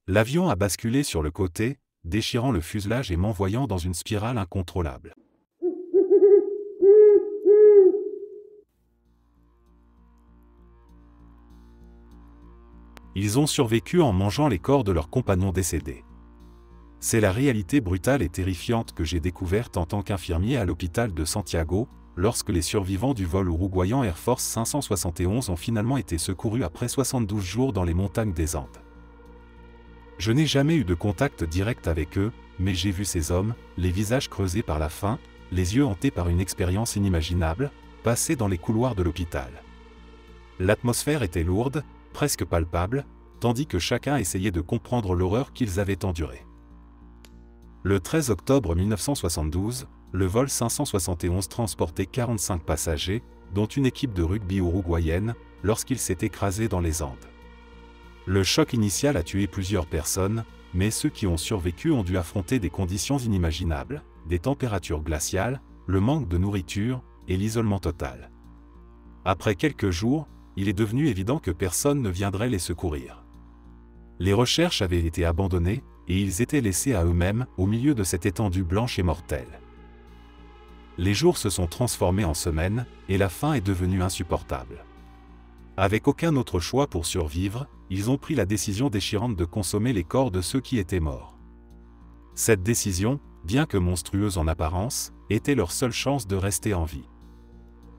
L'avion a basculé sur le côté, déchirant le fuselage et m'envoyant dans une spirale incontrôlable. Ils ont survécu en mangeant les corps de leurs compagnons décédés. C'est la réalité brutale et terrifiante que j'ai découverte en tant qu'infirmier à l'hôpital de Santiago, lorsque les survivants du vol uruguayan Air Force 571 ont finalement été secourus après 72 jours dans les montagnes des Andes. Je n'ai jamais eu de contact direct avec eux, mais j'ai vu ces hommes, les visages creusés par la faim, les yeux hantés par une expérience inimaginable, passer dans les couloirs de l'hôpital. L'atmosphère était lourde, presque palpable, tandis que chacun essayait de comprendre l'horreur qu'ils avaient endurée. Le 13 octobre 1972, le vol 571 transportait 45 passagers, dont une équipe de rugby uruguayenne, lorsqu'il s'est écrasé dans les Andes. Le choc initial a tué plusieurs personnes, mais ceux qui ont survécu ont dû affronter des conditions inimaginables, des températures glaciales, le manque de nourriture et l'isolement total. Après quelques jours, il est devenu évident que personne ne viendrait les secourir. Les recherches avaient été abandonnées, et ils étaient laissés à eux-mêmes au milieu de cette étendue blanche et mortelle. Les jours se sont transformés en semaines, et la faim est devenue insupportable. Avec aucun autre choix pour survivre, ils ont pris la décision déchirante de consommer les corps de ceux qui étaient morts. Cette décision, bien que monstrueuse en apparence, était leur seule chance de rester en vie.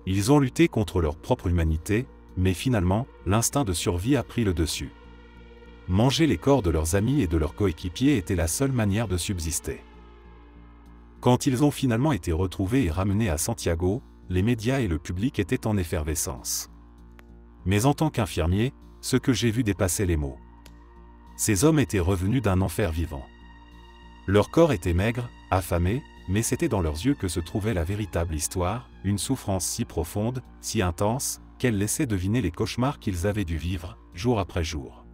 Ils ont lutté contre leur propre humanité, mais finalement, l'instinct de survie a pris le dessus. Manger les corps de leurs amis et de leurs coéquipiers était la seule manière de subsister. Quand ils ont finalement été retrouvés et ramenés à Santiago, les médias et le public étaient en effervescence. Mais en tant qu'infirmier, ce que j'ai vu dépassait les mots. Ces hommes étaient revenus d'un enfer vivant. Leur corps était maigre, affamé, mais c'était dans leurs yeux que se trouvait la véritable histoire, une souffrance si profonde, si intense, qu'elle laissait deviner les cauchemars qu'ils avaient dû vivre, jour après jour.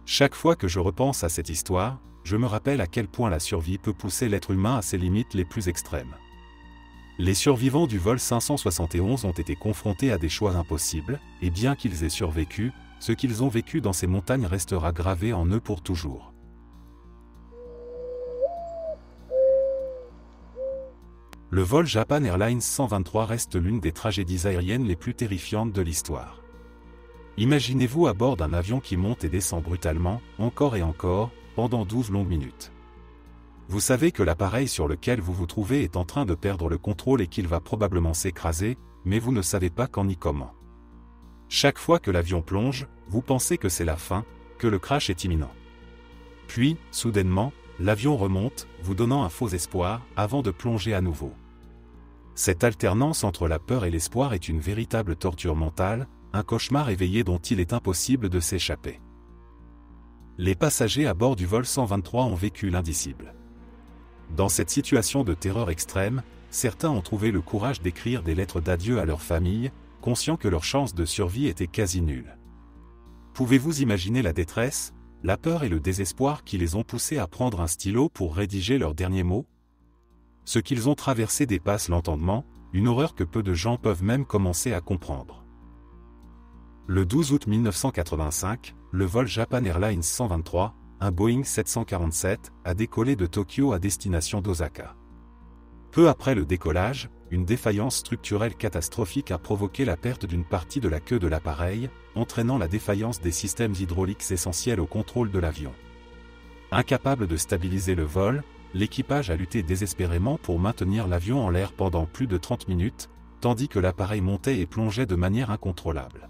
Chaque fois que je repense à cette histoire, je me rappelle à quel point la survie peut pousser l'être humain à ses limites les plus extrêmes. Les survivants du vol 571 ont été confrontés à des choix impossibles, et bien qu'ils aient survécu, ce qu'ils ont vécu dans ces montagnes restera gravé en eux pour toujours. Le vol Japan Airlines 123 reste l'une des tragédies aériennes les plus terrifiantes de l'histoire. Imaginez-vous à bord d'un avion qui monte et descend brutalement, encore et encore, pendant 12 longues minutes. Vous savez que l'appareil sur lequel vous vous trouvez est en train de perdre le contrôle et qu'il va probablement s'écraser, mais vous ne savez pas quand ni comment. Chaque fois que l'avion plonge, vous pensez que c'est la fin, que le crash est imminent. Puis, soudainement, l'avion remonte, vous donnant un faux espoir, avant de plonger à nouveau. Cette alternance entre la peur et l'espoir est une véritable torture mentale, un cauchemar éveillé dont il est impossible de s'échapper. Les passagers à bord du vol 123 ont vécu l'indicible. Dans cette situation de terreur extrême, certains ont trouvé le courage d'écrire des lettres d'adieu à leur famille, conscients que leurs chances de survie étaient quasi nulles. Pouvez-vous imaginer la détresse, la peur et le désespoir qui les ont poussés à prendre un stylo pour rédiger leurs derniers mots? Ce qu'ils ont traversé dépasse l'entendement, une horreur que peu de gens peuvent même commencer à comprendre. Le 12 août 1985, le vol Japan Airlines 123, un Boeing 747, a décollé de Tokyo à destination d'Osaka. Peu après le décollage, une défaillance structurelle catastrophique a provoqué la perte d'une partie de la queue de l'appareil, entraînant la défaillance des systèmes hydrauliques essentiels au contrôle de l'avion. Incapable de stabiliser le vol, l'équipage a lutté désespérément pour maintenir l'avion en l'air pendant plus de 30 minutes, tandis que l'appareil montait et plongeait de manière incontrôlable.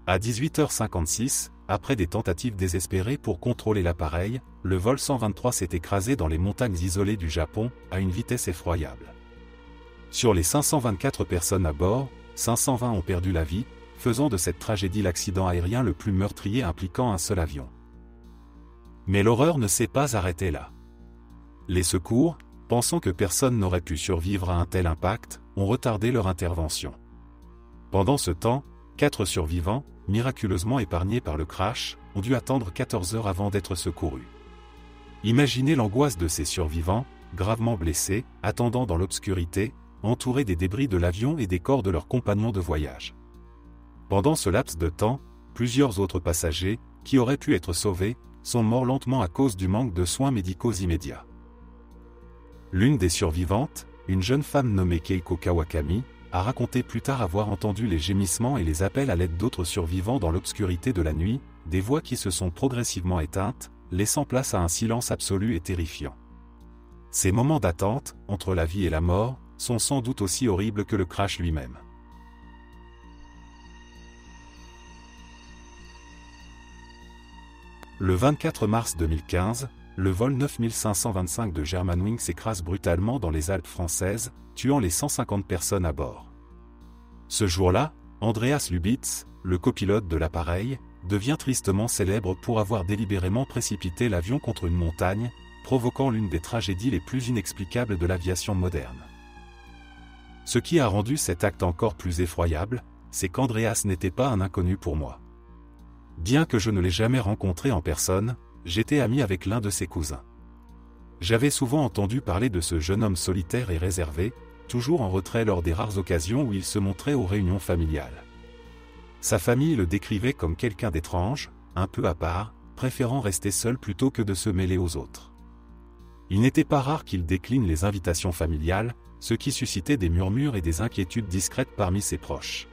À 18h56, après des tentatives désespérées pour contrôler l'appareil, le vol 123 s'est écrasé dans les montagnes isolées du Japon, à une vitesse effroyable. Sur les 524 personnes à bord, 520 ont perdu la vie, faisant de cette tragédie l'accident aérien le plus meurtrier impliquant un seul avion. Mais l'horreur ne s'est pas arrêtée là. Les secours, pensant que personne n'aurait pu survivre à un tel impact, ont retardé leur intervention. Pendant ce temps, 4 survivants, miraculeusement épargnés par le crash, ont dû attendre 14 heures avant d'être secourus. Imaginez l'angoisse de ces survivants, gravement blessés, attendant dans l'obscurité, entourés des débris de l'avion et des corps de leurs compagnons de voyage. Pendant ce laps de temps, plusieurs autres passagers, qui auraient pu être sauvés, sont morts lentement à cause du manque de soins médicaux immédiats. L'une des survivantes, une jeune femme nommée Keiko Kawakami, a raconté plus tard avoir entendu les gémissements et les appels à l'aide d'autres survivants dans l'obscurité de la nuit, des voix qui se sont progressivement éteintes, laissant place à un silence absolu et terrifiant. Ces moments d'attente, entre la vie et la mort, sont sans doute aussi horribles que le crash lui-même. Le 24 mars 2015, le vol 9525 de Germanwings s'écrase brutalement dans les Alpes françaises, tuant les 150 personnes à bord. Ce jour-là, Andreas Lubitz, le copilote de l'appareil, devient tristement célèbre pour avoir délibérément précipité l'avion contre une montagne, provoquant l'une des tragédies les plus inexplicables de l'aviation moderne. Ce qui a rendu cet acte encore plus effroyable, c'est qu'Andreas n'était pas un inconnu pour moi. Bien que je ne l'ai jamais rencontré en personne, j'étais ami avec l'un de ses cousins. J'avais souvent entendu parler de ce jeune homme solitaire et réservé, toujours en retrait lors des rares occasions où il se montrait aux réunions familiales. Sa famille le décrivait comme quelqu'un d'étrange, un peu à part, préférant rester seul plutôt que de se mêler aux autres. Il n'était pas rare qu'il décline les invitations familiales, ce qui suscitait des murmures et des inquiétudes discrètes parmi ses proches.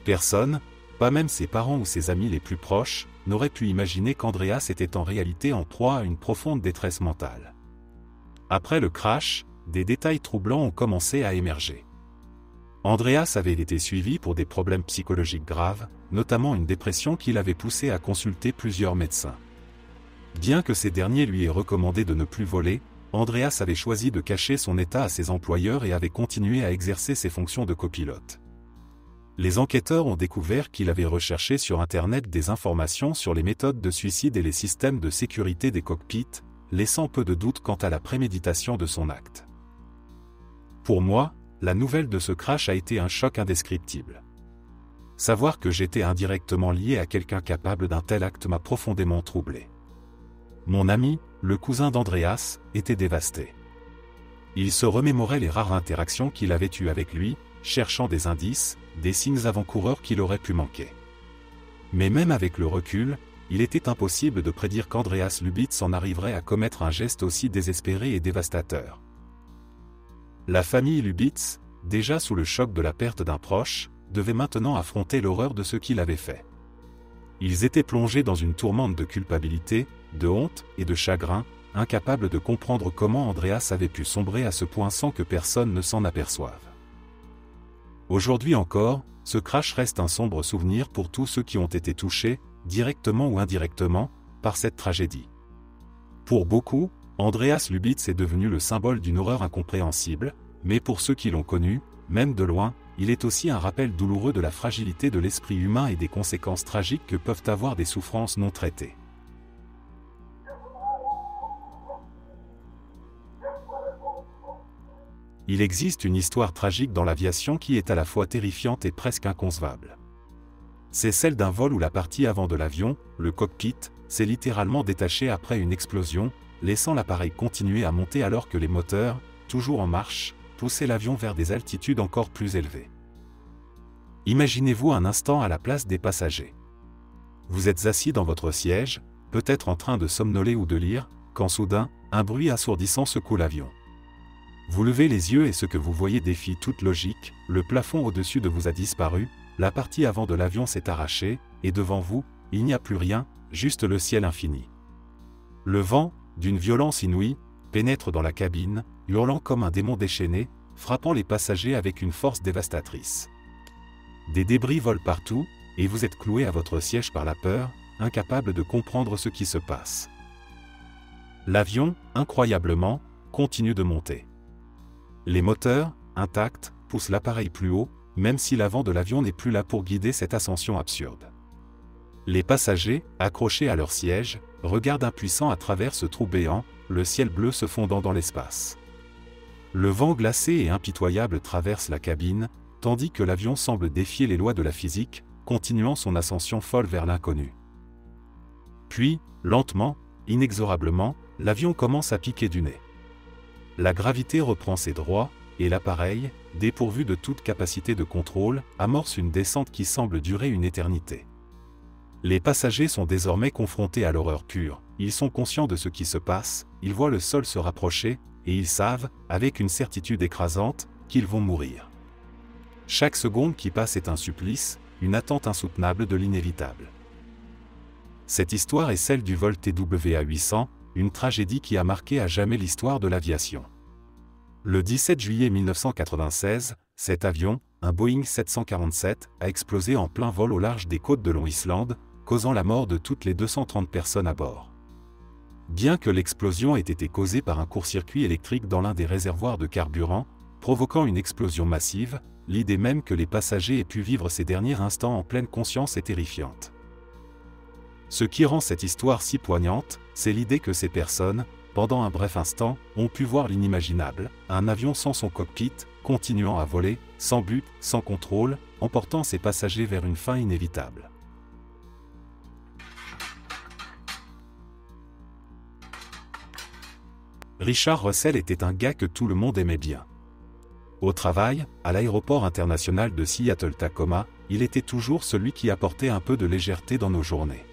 Personne, pas même ses parents ou ses amis les plus proches, n'aurait pu imaginer qu'Andreas était en réalité en proie à une profonde détresse mentale. Après le crash, des détails troublants ont commencé à émerger. Andreas avait été suivi pour des problèmes psychologiques graves, notamment une dépression qui l'avait poussé à consulter plusieurs médecins. Bien que ces derniers lui aient recommandé de ne plus voler, Andreas avait choisi de cacher son état à ses employeurs et avait continué à exercer ses fonctions de copilote. Les enquêteurs ont découvert qu'il avait recherché sur Internet des informations sur les méthodes de suicide et les systèmes de sécurité des cockpits, laissant peu de doute quant à la préméditation de son acte. Pour moi, la nouvelle de ce crash a été un choc indescriptible. Savoir que j'étais indirectement lié à quelqu'un capable d'un tel acte m'a profondément troublé. Mon ami, le cousin d'Andreas, était dévasté. Il se remémorait les rares interactions qu'il avait eues avec lui, cherchant des indices, des signes avant-coureurs qu'il aurait pu manquer. Mais même avec le recul, il était impossible de prédire qu'Andreas Lubitz en arriverait à commettre un geste aussi désespéré et dévastateur. La famille Lubitz, déjà sous le choc de la perte d'un proche, devait maintenant affronter l'horreur de ce qu'il avait fait. Ils étaient plongés dans une tourmente de culpabilité, de honte et de chagrin, incapables de comprendre comment Andreas avait pu sombrer à ce point sans que personne ne s'en aperçoive. Aujourd'hui encore, ce crash reste un sombre souvenir pour tous ceux qui ont été touchés, directement ou indirectement, par cette tragédie. Pour beaucoup, Andreas Lubitz est devenu le symbole d'une horreur incompréhensible, mais pour ceux qui l'ont connu, même de loin, il est aussi un rappel douloureux de la fragilité de l'esprit humain et des conséquences tragiques que peuvent avoir des souffrances non traitées. Il existe une histoire tragique dans l'aviation qui est à la fois terrifiante et presque inconcevable. C'est celle d'un vol où la partie avant de l'avion, le cockpit, s'est littéralement détachée après une explosion, laissant l'appareil continuer à monter alors que les moteurs, toujours en marche, poussaient l'avion vers des altitudes encore plus élevées. Imaginez-vous un instant à la place des passagers. Vous êtes assis dans votre siège, peut-être en train de somnoler ou de lire, quand soudain, un bruit assourdissant secoue l'avion. Vous levez les yeux et ce que vous voyez défie toute logique, le plafond au-dessus de vous a disparu, la partie avant de l'avion s'est arrachée, et devant vous, il n'y a plus rien, juste le ciel infini. Le vent, d'une violence inouïe, pénètre dans la cabine, hurlant comme un démon déchaîné, frappant les passagers avec une force dévastatrice. Des débris volent partout, et vous êtes cloué à votre siège par la peur, incapable de comprendre ce qui se passe. L'avion, incroyablement, continue de monter. Les moteurs, intacts, poussent l'appareil plus haut, même si l'avant de l'avion n'est plus là pour guider cette ascension absurde. Les passagers, accrochés à leur siège, regardent impuissants à travers ce trou béant, le ciel bleu se fondant dans l'espace. Le vent glacé et impitoyable traverse la cabine, tandis que l'avion semble défier les lois de la physique, continuant son ascension folle vers l'inconnu. Puis, lentement, inexorablement, l'avion commence à piquer du nez. La gravité reprend ses droits, et l'appareil, dépourvu de toute capacité de contrôle, amorce une descente qui semble durer une éternité. Les passagers sont désormais confrontés à l'horreur pure, ils sont conscients de ce qui se passe, ils voient le sol se rapprocher, et ils savent, avec une certitude écrasante, qu'ils vont mourir. Chaque seconde qui passe est un supplice, une attente insoutenable de l'inévitable. Cette histoire est celle du vol TWA-800, une tragédie qui a marqué à jamais l'histoire de l'aviation. Le 17 juillet 1996, cet avion, un Boeing 747, a explosé en plein vol au large des côtes de Long Island, causant la mort de toutes les 230 personnes à bord. Bien que l'explosion ait été causée par un court-circuit électrique dans l'un des réservoirs de carburant, provoquant une explosion massive, l'idée même que les passagers aient pu vivre ces derniers instants en pleine conscience est terrifiante. Ce qui rend cette histoire si poignante, c'est l'idée que ces personnes, pendant un bref instant, ont pu voir l'inimaginable, un avion sans son cockpit, continuant à voler, sans but, sans contrôle, emportant ses passagers vers une fin inévitable. Richard Russell était un gars que tout le monde aimait bien. Au travail, à l'aéroport international de Seattle-Tacoma, il était toujours celui qui apportait un peu de légèreté dans nos journées.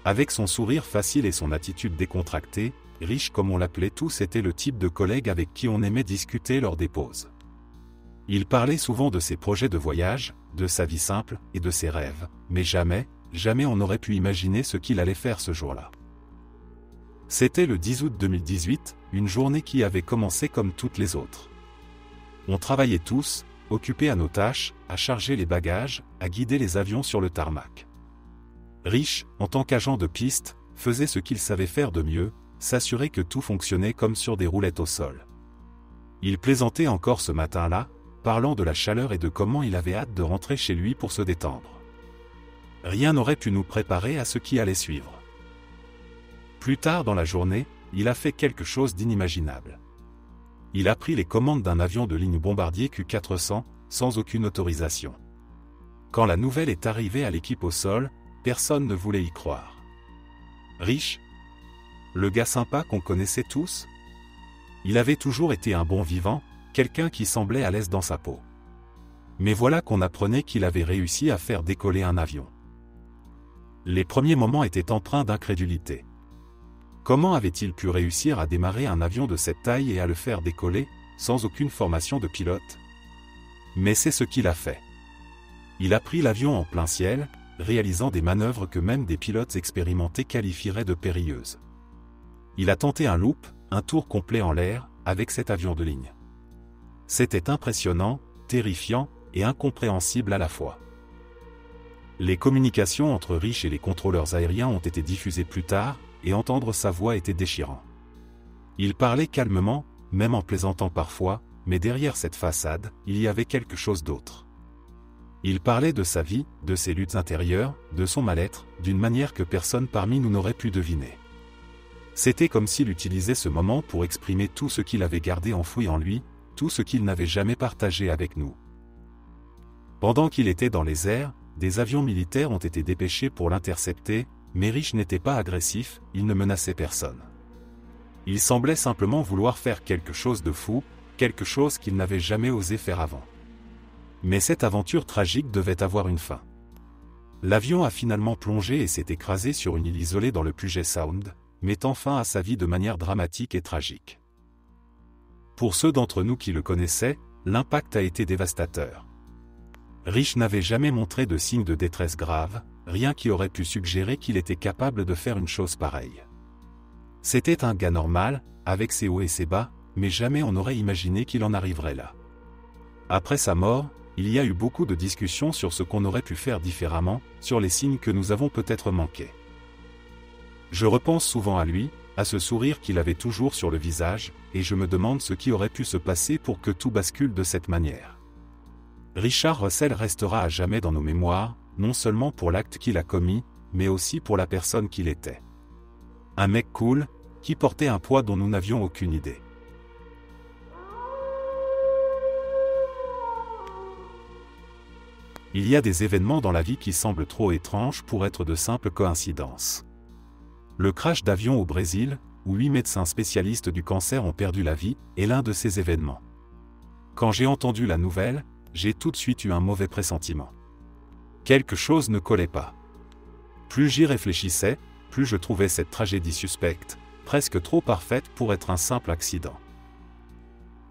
Avec son sourire facile et son attitude décontractée, Rich comme on l'appelait tous était le type de collègue avec qui on aimait discuter lors des pauses. Il parlait souvent de ses projets de voyage, de sa vie simple et de ses rêves, mais jamais on n'aurait pu imaginer ce qu'il allait faire ce jour-là. C'était le 10 août 2018, une journée qui avait commencé comme toutes les autres. On travaillait tous, occupés à nos tâches, à charger les bagages, à guider les avions sur le tarmac. Rich, en tant qu'agent de piste, faisait ce qu'il savait faire de mieux, s'assurer que tout fonctionnait comme sur des roulettes au sol. Il plaisantait encore ce matin-là, parlant de la chaleur et de comment il avait hâte de rentrer chez lui pour se détendre. Rien n'aurait pu nous préparer à ce qui allait suivre. Plus tard dans la journée, il a fait quelque chose d'inimaginable. Il a pris les commandes d'un avion de ligne Bombardier Q400, sans aucune autorisation. Quand la nouvelle est arrivée à l'équipe au sol, personne ne voulait y croire. Rich, le gars sympa qu'on connaissait tous, il avait toujours été un bon vivant, quelqu'un qui semblait à l'aise dans sa peau. Mais voilà qu'on apprenait qu'il avait réussi à faire décoller un avion. Les premiers moments étaient empreints d'incrédulité. Comment avait-il pu réussir à démarrer un avion de cette taille et à le faire décoller, sans aucune formation de pilote? Mais c'est ce qu'il a fait. Il a pris l'avion en plein ciel, réalisant des manœuvres que même des pilotes expérimentés qualifieraient de périlleuses. Il a tenté un loop, un tour complet en l'air, avec cet avion de ligne. C'était impressionnant, terrifiant et incompréhensible à la fois. Les communications entre Rich et les contrôleurs aériens ont été diffusées plus tard, et entendre sa voix était déchirant. Il parlait calmement, même en plaisantant parfois, mais derrière cette façade, il y avait quelque chose d'autre. Il parlait de sa vie, de ses luttes intérieures, de son mal-être, d'une manière que personne parmi nous n'aurait pu deviner. C'était comme s'il utilisait ce moment pour exprimer tout ce qu'il avait gardé enfoui en lui, tout ce qu'il n'avait jamais partagé avec nous. Pendant qu'il était dans les airs, des avions militaires ont été dépêchés pour l'intercepter, mais Rich n'était pas agressif, il ne menaçait personne. Il semblait simplement vouloir faire quelque chose de fou, quelque chose qu'il n'avait jamais osé faire avant. Mais cette aventure tragique devait avoir une fin. L'avion a finalement plongé et s'est écrasé sur une île isolée dans le Puget Sound, mettant fin à sa vie de manière dramatique et tragique. Pour ceux d'entre nous qui le connaissaient, l'impact a été dévastateur. Rich n'avait jamais montré de signes de détresse grave, rien qui aurait pu suggérer qu'il était capable de faire une chose pareille. C'était un gars normal, avec ses hauts et ses bas, mais jamais on n'aurait imaginé qu'il en arriverait là. Après sa mort, il y a eu beaucoup de discussions sur ce qu'on aurait pu faire différemment, sur les signes que nous avons peut-être manqués. Je repense souvent à lui, à ce sourire qu'il avait toujours sur le visage, et je me demande ce qui aurait pu se passer pour que tout bascule de cette manière. Richard Russell restera à jamais dans nos mémoires, non seulement pour l'acte qu'il a commis, mais aussi pour la personne qu'il était. Un mec cool, qui portait un poids dont nous n'avions aucune idée. Il y a des événements dans la vie qui semblent trop étranges pour être de simples coïncidences. Le crash d'avion au Brésil, où 8 médecins spécialistes du cancer ont perdu la vie, est l'un de ces événements. Quand j'ai entendu la nouvelle, j'ai tout de suite eu un mauvais pressentiment. Quelque chose ne collait pas. Plus j'y réfléchissais, plus je trouvais cette tragédie suspecte, presque trop parfaite pour être un simple accident.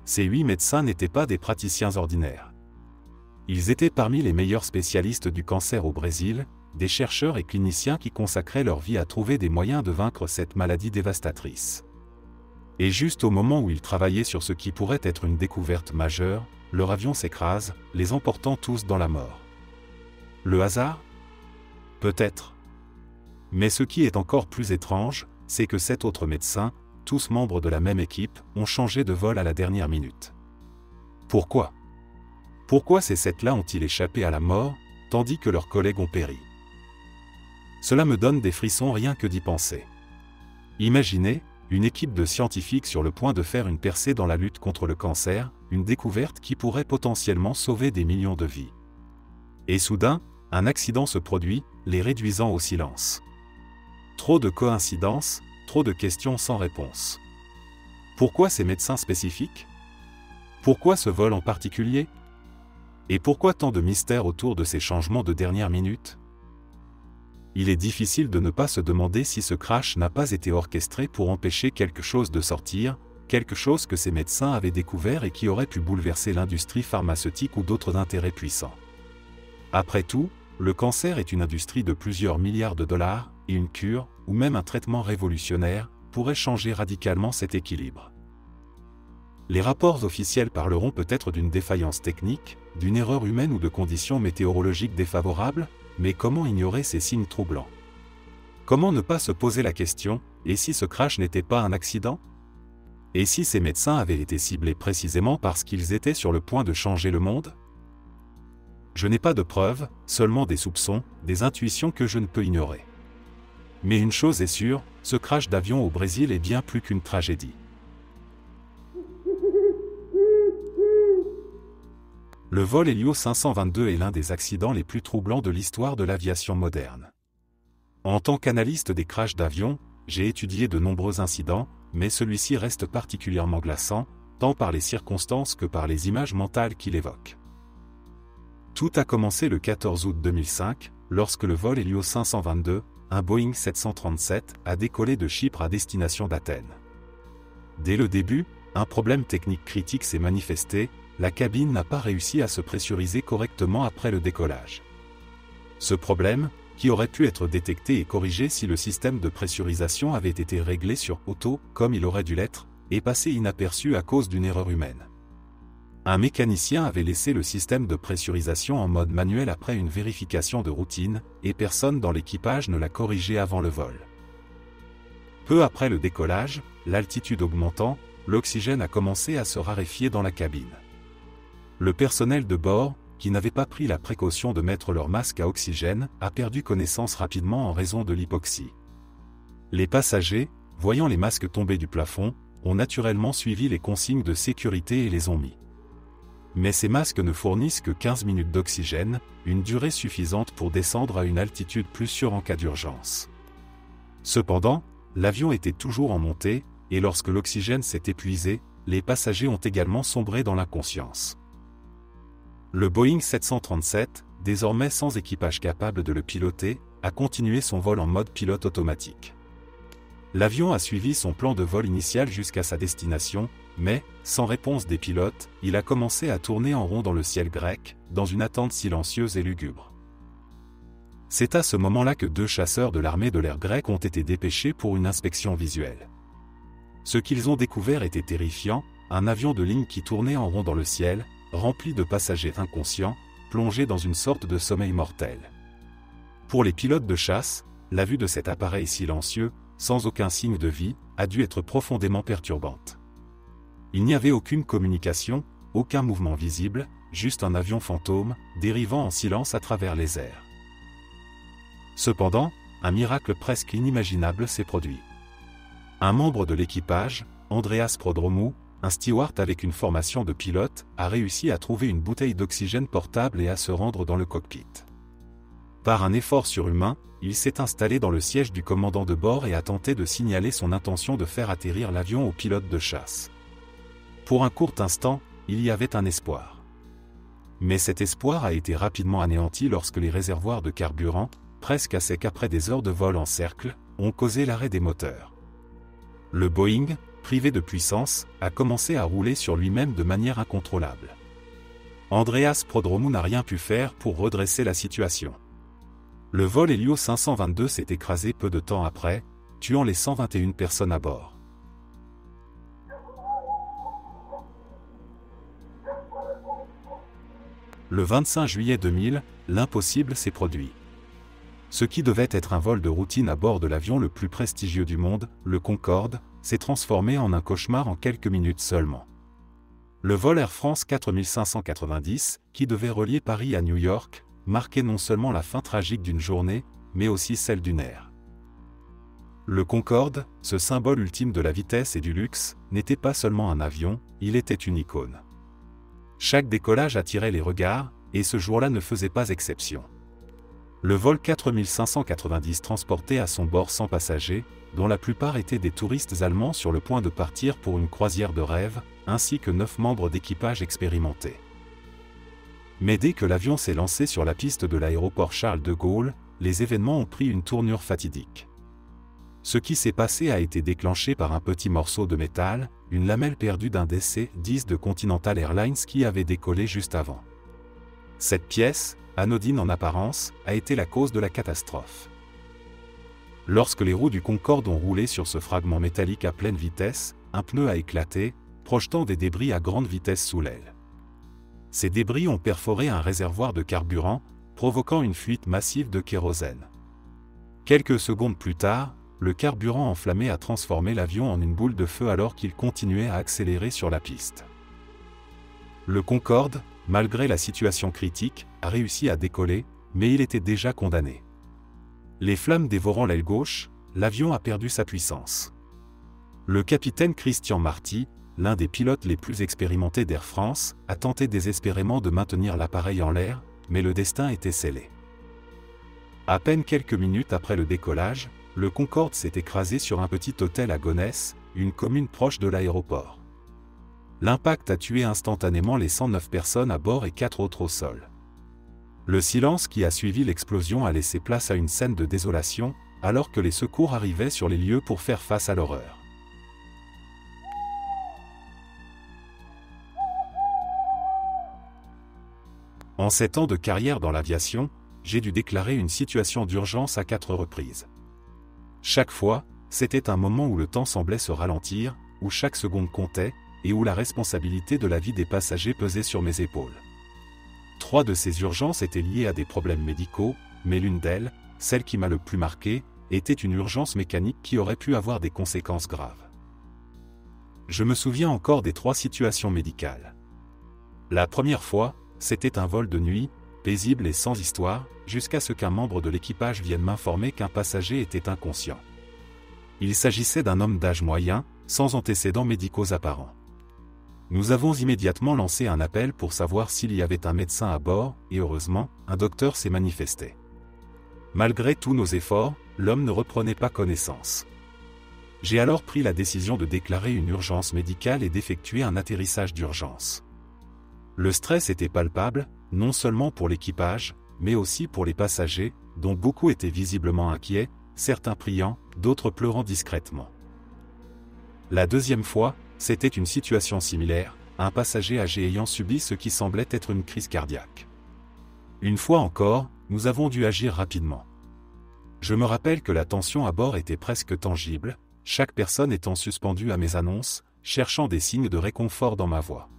Ces 8 médecins n'étaient pas des praticiens ordinaires. Ils étaient parmi les meilleurs spécialistes du cancer au Brésil, des chercheurs et cliniciens qui consacraient leur vie à trouver des moyens de vaincre cette maladie dévastatrice. Et juste au moment où ils travaillaient sur ce qui pourrait être une découverte majeure, leur avion s'écrase, les emportant tous dans la mort. Le hasard ? Peut-être. Mais ce qui est encore plus étrange, c'est que 7 autres médecins, tous membres de la même équipe, ont changé de vol à la dernière minute. Pourquoi ? Pourquoi ces 7-là ont-ils échappé à la mort, tandis que leurs collègues ont péri ? Cela me donne des frissons rien que d'y penser. Imaginez, une équipe de scientifiques sur le point de faire une percée dans la lutte contre le cancer, une découverte qui pourrait potentiellement sauver des millions de vies. Et soudain, un accident se produit, les réduisant au silence. Trop de coïncidences, trop de questions sans réponse. Pourquoi ces médecins spécifiques ? Pourquoi ce vol en particulier ? Et pourquoi tant de mystères autour de ces changements de dernière minute ? Il est difficile de ne pas se demander si ce crash n'a pas été orchestré pour empêcher quelque chose de sortir, quelque chose que ces médecins avaient découvert et qui aurait pu bouleverser l'industrie pharmaceutique ou d'autres intérêts puissants. Après tout, le cancer est une industrie de plusieurs milliards de dollars, et une cure, ou même un traitement révolutionnaire, pourrait changer radicalement cet équilibre. Les rapports officiels parleront peut-être d'une défaillance technique, d'une erreur humaine ou de conditions météorologiques défavorables, mais comment ignorer ces signes troublants ? Comment ne pas se poser la question, et si ce crash n'était pas un accident ? Et si ces médecins avaient été ciblés précisément parce qu'ils étaient sur le point de changer le monde ? Je n'ai pas de preuves, seulement des soupçons, des intuitions que je ne peux ignorer. Mais une chose est sûre, ce crash d'avion au Brésil est bien plus qu'une tragédie. Le vol Hélio 522 est l'un des accidents les plus troublants de l'histoire de l'aviation moderne. En tant qu'analyste des crashs d'avions, j'ai étudié de nombreux incidents, mais celui-ci reste particulièrement glaçant, tant par les circonstances que par les images mentales qu'il évoque. Tout a commencé le 14 août 2005, lorsque le vol Hélio 522, un Boeing 737, a décollé de Chypre à destination d'Athènes. Dès le début, un problème technique critique s'est manifesté, la cabine n'a pas réussi à se pressuriser correctement après le décollage. Ce problème, qui aurait pu être détecté et corrigé si le système de pressurisation avait été réglé sur auto, comme il aurait dû l'être, est passé inaperçu à cause d'une erreur humaine. Un mécanicien avait laissé le système de pressurisation en mode manuel après une vérification de routine, et personne dans l'équipage ne l'a corrigé avant le vol. Peu après le décollage, l'altitude augmentant, l'oxygène a commencé à se raréfier dans la cabine. Le personnel de bord, qui n'avait pas pris la précaution de mettre leur masque à oxygène, a perdu connaissance rapidement en raison de l'hypoxie. Les passagers, voyant les masques tomber du plafond, ont naturellement suivi les consignes de sécurité et les ont mis. Mais ces masques ne fournissent que 15 minutes d'oxygène, une durée suffisante pour descendre à une altitude plus sûre en cas d'urgence. Cependant, l'avion était toujours en montée, et lorsque l'oxygène s'est épuisé, les passagers ont également sombré dans l'inconscience. Le Boeing 737, désormais sans équipage capable de le piloter, a continué son vol en mode pilote automatique. L'avion a suivi son plan de vol initial jusqu'à sa destination, mais, sans réponse des pilotes, il a commencé à tourner en rond dans le ciel grec, dans une attente silencieuse et lugubre. C'est à ce moment-là que 2 chasseurs de l'armée de l'air grecque ont été dépêchés pour une inspection visuelle. Ce qu'ils ont découvert était terrifiant, un avion de ligne qui tournait en rond dans le ciel, rempli de passagers inconscients, plongés dans une sorte de sommeil mortel. Pour les pilotes de chasse, la vue de cet appareil silencieux, sans aucun signe de vie, a dû être profondément perturbante. Il n'y avait aucune communication, aucun mouvement visible, juste un avion fantôme, dérivant en silence à travers les airs. Cependant, un miracle presque inimaginable s'est produit. Un membre de l'équipage, Andreas Prodromou, un steward avec une formation de pilote, a réussi à trouver une bouteille d'oxygène portable et à se rendre dans le cockpit. Par un effort surhumain, il s'est installé dans le siège du commandant de bord et a tenté de signaler son intention de faire atterrir l'avion au pilote de chasse. Pour un court instant, il y avait un espoir. Mais cet espoir a été rapidement anéanti lorsque les réservoirs de carburant, presque à sec après des heures de vol en cercle, ont causé l'arrêt des moteurs. Le Boeing, privé de puissance, a commencé à rouler sur lui-même de manière incontrôlable. Andreas Prodromou n'a rien pu faire pour redresser la situation. Le vol Helio 522 s'est écrasé peu de temps après, tuant les 121 personnes à bord. Le 25 juillet 2000, l'impossible s'est produit. Ce qui devait être un vol de routine à bord de l'avion le plus prestigieux du monde, le Concorde, s'est transformé en un cauchemar en quelques minutes seulement. Le vol Air France 4590, qui devait relier Paris à New York, marquait non seulement la fin tragique d'une journée, mais aussi celle d'une ère. Le Concorde, ce symbole ultime de la vitesse et du luxe, n'était pas seulement un avion, il était une icône. Chaque décollage attirait les regards, et ce jour-là ne faisait pas exception. Le vol 4590 transportait à son bord 100 passagers, dont la plupart étaient des touristes allemands sur le point de partir pour une croisière de rêve, ainsi que 9 membres d'équipage expérimentés. Mais dès que l'avion s'est lancé sur la piste de l'aéroport Charles de Gaulle, les événements ont pris une tournure fatidique. Ce qui s'est passé a été déclenché par un petit morceau de métal, une lamelle perdue d'un DC-10 de Continental Airlines qui avait décollé juste avant. Cette pièce, anodine en apparence, a été la cause de la catastrophe. Lorsque les roues du Concorde ont roulé sur ce fragment métallique à pleine vitesse, un pneu a éclaté, projetant des débris à grande vitesse sous l'aile. Ces débris ont perforé un réservoir de carburant, provoquant une fuite massive de kérosène. Quelques secondes plus tard, le carburant enflammé a transformé l'avion en une boule de feu alors qu'il continuait à accélérer sur la piste. Le Concorde, malgré la situation critique, a réussi à décoller, mais il était déjà condamné. Les flammes dévorant l'aile gauche, l'avion a perdu sa puissance. Le capitaine Christian Marty, l'un des pilotes les plus expérimentés d'Air France, a tenté désespérément de maintenir l'appareil en l'air, mais le destin était scellé. À peine quelques minutes après le décollage, le Concorde s'est écrasé sur un petit hôtel à Gonesse, une commune proche de l'aéroport. L'impact a tué instantanément les 109 personnes à bord et 4 autres au sol. Le silence qui a suivi l'explosion a laissé place à une scène de désolation, alors que les secours arrivaient sur les lieux pour faire face à l'horreur. En 7 ans de carrière dans l'aviation, j'ai dû déclarer une situation d'urgence à 4 reprises. Chaque fois, c'était un moment où le temps semblait se ralentir, où chaque seconde comptait, et où la responsabilité de la vie des passagers pesait sur mes épaules. 3 de ces urgences étaient liées à des problèmes médicaux, mais l'une d'elles, celle qui m'a le plus marqué, était une urgence mécanique qui aurait pu avoir des conséquences graves. Je me souviens encore des 3 situations médicales. La première fois, c'était un vol de nuit, paisible et sans histoire, jusqu'à ce qu'un membre de l'équipage vienne m'informer qu'un passager était inconscient. Il s'agissait d'un homme d'âge moyen, sans antécédents médicaux apparents. Nous avons immédiatement lancé un appel pour savoir s'il y avait un médecin à bord, et heureusement, un docteur s'est manifesté. Malgré tous nos efforts, l'homme ne reprenait pas connaissance. J'ai alors pris la décision de déclarer une urgence médicale et d'effectuer un atterrissage d'urgence. Le stress était palpable, non seulement pour l'équipage, mais aussi pour les passagers, dont beaucoup étaient visiblement inquiets, certains priant, d'autres pleurant discrètement. La deuxième fois, c'était une situation similaire, un passager âgé ayant subi ce qui semblait être une crise cardiaque. Une fois encore, nous avons dû agir rapidement. Je me rappelle que la tension à bord était presque tangible, chaque personne étant suspendue à mes annonces, cherchant des signes de réconfort dans ma voix.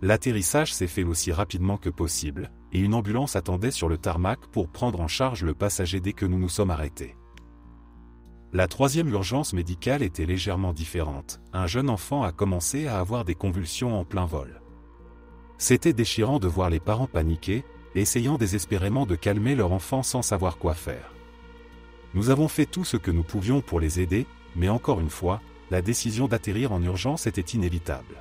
L'atterrissage s'est fait aussi rapidement que possible, et une ambulance attendait sur le tarmac pour prendre en charge le passager dès que nous nous sommes arrêtés. La troisième urgence médicale était légèrement différente, un jeune enfant a commencé à avoir des convulsions en plein vol. C'était déchirant de voir les parents paniquer, essayant désespérément de calmer leur enfant sans savoir quoi faire. Nous avons fait tout ce que nous pouvions pour les aider, mais encore une fois, la décision d'atterrir en urgence était inévitable.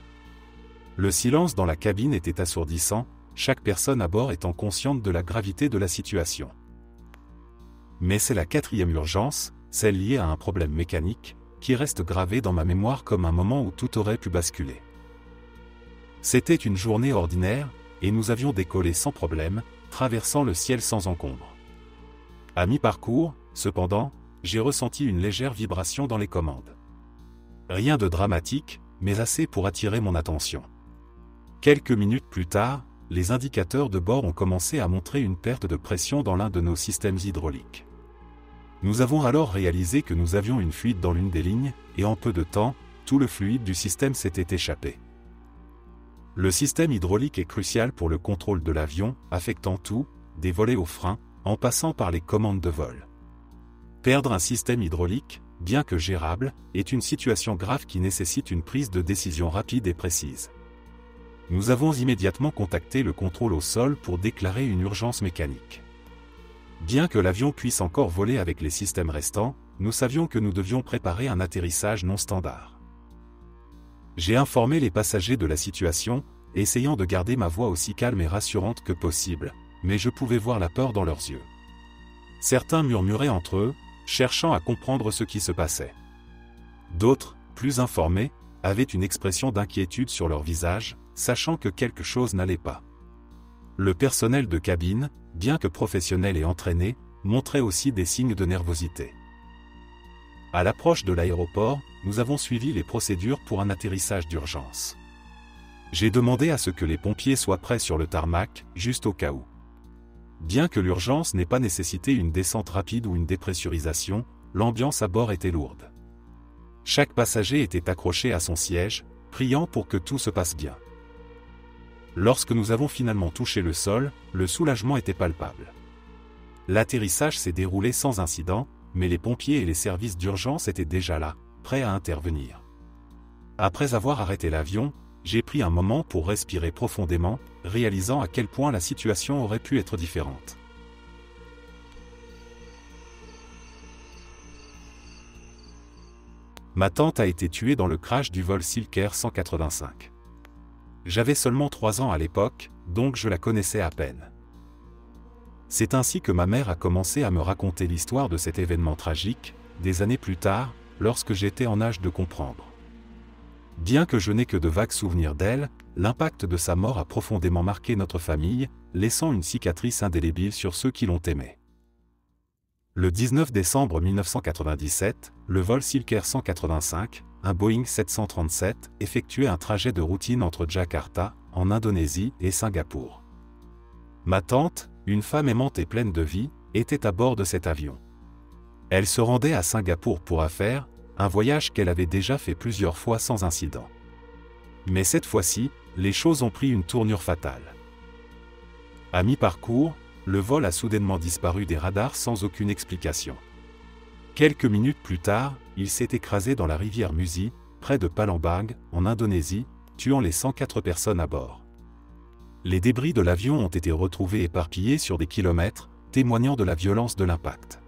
Le silence dans la cabine était assourdissant, chaque personne à bord étant consciente de la gravité de la situation. Mais c'est la quatrième urgence, celle liée à un problème mécanique, qui reste gravée dans ma mémoire comme un moment où tout aurait pu basculer. C'était une journée ordinaire, et nous avions décollé sans problème, traversant le ciel sans encombre. À mi-parcours, cependant, j'ai ressenti une légère vibration dans les commandes. Rien de dramatique, mais assez pour attirer mon attention. Quelques minutes plus tard, les indicateurs de bord ont commencé à montrer une perte de pression dans l'un de nos systèmes hydrauliques. Nous avons alors réalisé que nous avions une fuite dans l'une des lignes, et en peu de temps, tout le fluide du système s'était échappé. Le système hydraulique est crucial pour le contrôle de l'avion, affectant tout, des volets aux freins, en passant par les commandes de vol. Perdre un système hydraulique, bien que gérable, est une situation grave qui nécessite une prise de décision rapide et précise. Nous avons immédiatement contacté le contrôle au sol pour déclarer une urgence mécanique. Bien que l'avion puisse encore voler avec les systèmes restants, nous savions que nous devions préparer un atterrissage non standard. J'ai informé les passagers de la situation, essayant de garder ma voix aussi calme et rassurante que possible, mais je pouvais voir la peur dans leurs yeux. Certains murmuraient entre eux, cherchant à comprendre ce qui se passait. D'autres, plus informés, avaient une expression d'inquiétude sur leur visage, sachant que quelque chose n'allait pas. Le personnel de cabine, bien que professionnel et entraîné, montrait aussi des signes de nervosité. À l'approche de l'aéroport, nous avons suivi les procédures pour un atterrissage d'urgence. J'ai demandé à ce que les pompiers soient prêts sur le tarmac, juste au cas où. Bien que l'urgence n'ait pas nécessité une descente rapide ou une dépressurisation, l'ambiance à bord était lourde. Chaque passager était accroché à son siège, priant pour que tout se passe bien. Lorsque nous avons finalement touché le sol, le soulagement était palpable. L'atterrissage s'est déroulé sans incident, mais les pompiers et les services d'urgence étaient déjà là, prêts à intervenir. Après avoir arrêté l'avion, j'ai pris un moment pour respirer profondément, réalisant à quel point la situation aurait pu être différente. Ma tante a été tuée dans le crash du vol Silk 185. J'avais seulement 3 ans à l'époque, donc je la connaissais à peine. C'est ainsi que ma mère a commencé à me raconter l'histoire de cet événement tragique, des années plus tard, lorsque j'étais en âge de comprendre. Bien que je n'ai que de vagues souvenirs d'elle, l'impact de sa mort a profondément marqué notre famille, laissant une cicatrice indélébile sur ceux qui l'ont aimée. Le 19 décembre 1997, le vol Silk 185, un Boeing 737, effectuait un trajet de routine entre Jakarta, en Indonésie, et Singapour. Ma tante, une femme aimante et pleine de vie, était à bord de cet avion. Elle se rendait à Singapour pour affaires, un voyage qu'elle avait déjà fait plusieurs fois sans incident. Mais cette fois-ci, les choses ont pris une tournure fatale. À mi-parcours, le vol a soudainement disparu des radars sans aucune explication. Quelques minutes plus tard, il s'est écrasé dans la rivière Musi, près de Palembang, en Indonésie, tuant les 104 personnes à bord. Les débris de l'avion ont été retrouvés éparpillés sur des kilomètres, témoignant de la violence de l'impact.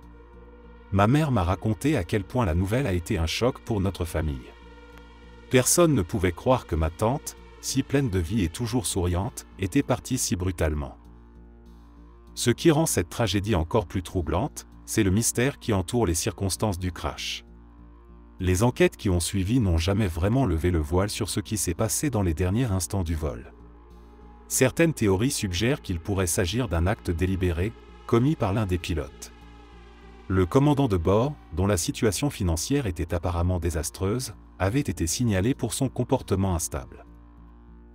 Ma mère m'a raconté à quel point la nouvelle a été un choc pour notre famille. Personne ne pouvait croire que ma tante, si pleine de vie et toujours souriante, était partie si brutalement. Ce qui rend cette tragédie encore plus troublante, c'est le mystère qui entoure les circonstances du crash. Les enquêtes qui ont suivi n'ont jamais vraiment levé le voile sur ce qui s'est passé dans les derniers instants du vol. Certaines théories suggèrent qu'il pourrait s'agir d'un acte délibéré, commis par l'un des pilotes. Le commandant de bord, dont la situation financière était apparemment désastreuse, avait été signalé pour son comportement instable.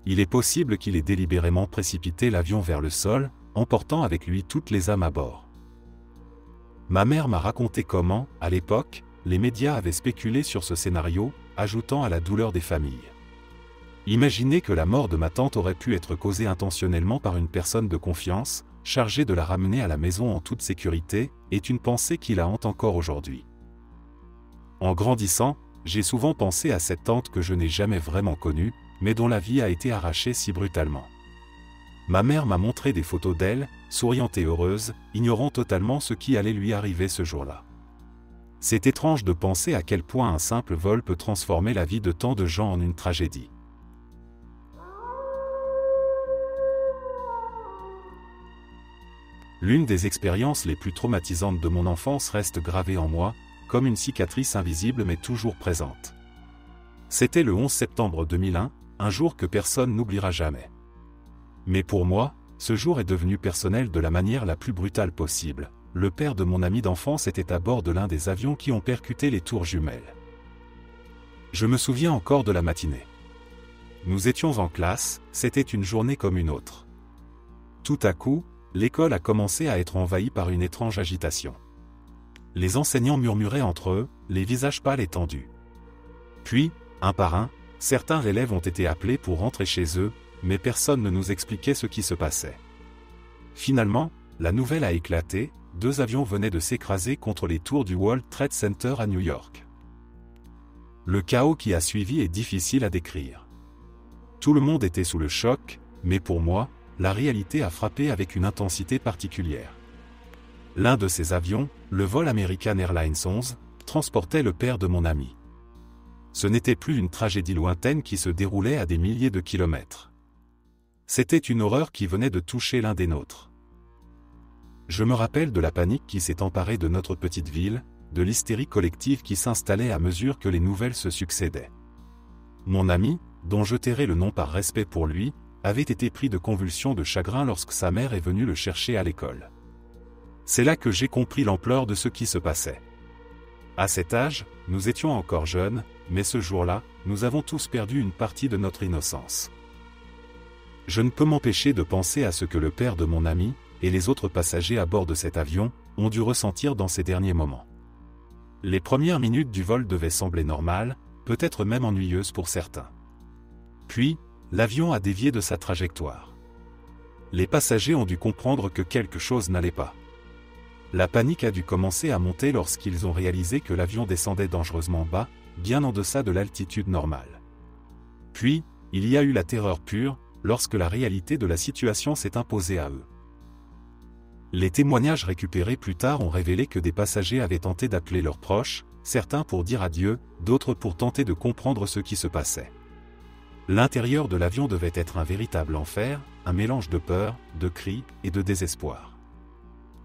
Il est possible qu'il ait délibérément précipité l'avion vers le sol, emportant avec lui toutes les âmes à bord. Ma mère m'a raconté comment, à l'époque, les médias avaient spéculé sur ce scénario, ajoutant à la douleur des familles. Imaginez que la mort de ma tante aurait pu être causée intentionnellement par une personne de confiance, chargée de la ramener à la maison en toute sécurité, est une pensée qui la hante encore aujourd'hui. En grandissant, j'ai souvent pensé à cette tante que je n'ai jamais vraiment connue, mais dont la vie a été arrachée si brutalement. Ma mère m'a montré des photos d'elle, souriante et heureuse, ignorant totalement ce qui allait lui arriver ce jour-là. C'est étrange de penser à quel point un simple vol peut transformer la vie de tant de gens en une tragédie. L'une des expériences les plus traumatisantes de mon enfance reste gravée en moi, comme une cicatrice invisible mais toujours présente. C'était le 11 septembre 2001, un jour que personne n'oubliera jamais. Mais pour moi, ce jour est devenu personnel de la manière la plus brutale possible, le père de mon ami d'enfance était à bord de l'un des avions qui ont percuté les tours jumelles. Je me souviens encore de la matinée. Nous étions en classe, c'était une journée comme une autre. Tout à coup, l'école a commencé à être envahie par une étrange agitation. Les enseignants murmuraient entre eux, les visages pâles et tendus. Puis, un par un, certains élèves ont été appelés pour rentrer chez eux, mais personne ne nous expliquait ce qui se passait. Finalement, la nouvelle a éclaté, 2 avions venaient de s'écraser contre les tours du World Trade Center à New York. Le chaos qui a suivi est difficile à décrire. Tout le monde était sous le choc, mais pour moi, la réalité a frappé avec une intensité particulière. L'un de ces avions, le vol American Airlines 11, transportait le père de mon ami. Ce n'était plus une tragédie lointaine qui se déroulait à des milliers de kilomètres. C'était une horreur qui venait de toucher l'un des nôtres. Je me rappelle de la panique qui s'est emparée de notre petite ville, de l'hystérie collective qui s'installait à mesure que les nouvelles se succédaient. Mon ami, dont je tairai le nom par respect pour lui, avait été pris de convulsions de chagrin lorsque sa mère est venue le chercher à l'école. C'est là que j'ai compris l'ampleur de ce qui se passait. À cet âge, nous étions encore jeunes, mais ce jour-là, nous avons tous perdu une partie de notre innocence. Je ne peux m'empêcher de penser à ce que le père de mon ami, et les autres passagers à bord de cet avion, ont dû ressentir dans ces derniers moments. Les premières minutes du vol devaient sembler normales, peut-être même ennuyeuses pour certains. Puis, l'avion a dévié de sa trajectoire. Les passagers ont dû comprendre que quelque chose n'allait pas. La panique a dû commencer à monter lorsqu'ils ont réalisé que l'avion descendait dangereusement bas, bien en deçà de l'altitude normale. Puis, il y a eu la terreur pure, lorsque la réalité de la situation s'est imposée à eux. Les témoignages récupérés plus tard ont révélé que des passagers avaient tenté d'appeler leurs proches, certains pour dire adieu, d'autres pour tenter de comprendre ce qui se passait. L'intérieur de l'avion devait être un véritable enfer, un mélange de peur, de cris et de désespoir.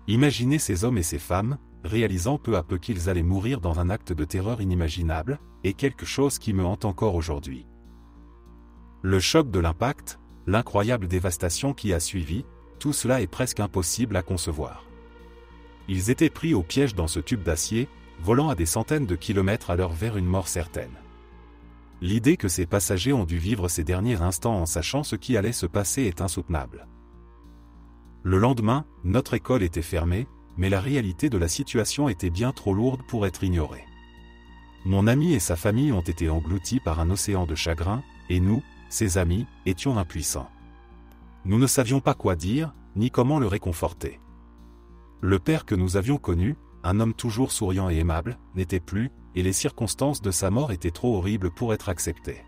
Imaginez ces hommes et ces femmes, réalisant peu à peu qu'ils allaient mourir dans un acte de terreur inimaginable, et quelque chose qui me hante encore aujourd'hui. Le choc de l'impact, l'incroyable dévastation qui a suivi, tout cela est presque impossible à concevoir. Ils étaient pris au piège dans ce tube d'acier, volant à des centaines de kilomètres à l'heure vers une mort certaine. L'idée que ces passagers ont dû vivre ces derniers instants en sachant ce qui allait se passer est insoutenable. Le lendemain, notre école était fermée, mais la réalité de la situation était bien trop lourde pour être ignorée. Mon ami et sa famille ont été engloutis par un océan de chagrin, et nous, ses amis, étions impuissants. Nous ne savions pas quoi dire, ni comment le réconforter. Le père que nous avions connu, un homme toujours souriant et aimable, n'était plus, et les circonstances de sa mort étaient trop horribles pour être acceptées.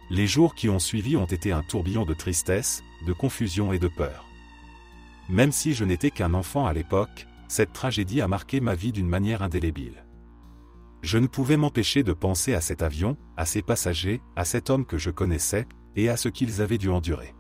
Les jours qui ont suivi ont été un tourbillon de tristesse, de confusion et de peur. Même si je n'étais qu'un enfant à l'époque, cette tragédie a marqué ma vie d'une manière indélébile. Je ne pouvais m'empêcher de penser à cet avion, à ses passagers, à cet homme que je connaissais, et à ce qu'ils avaient dû endurer.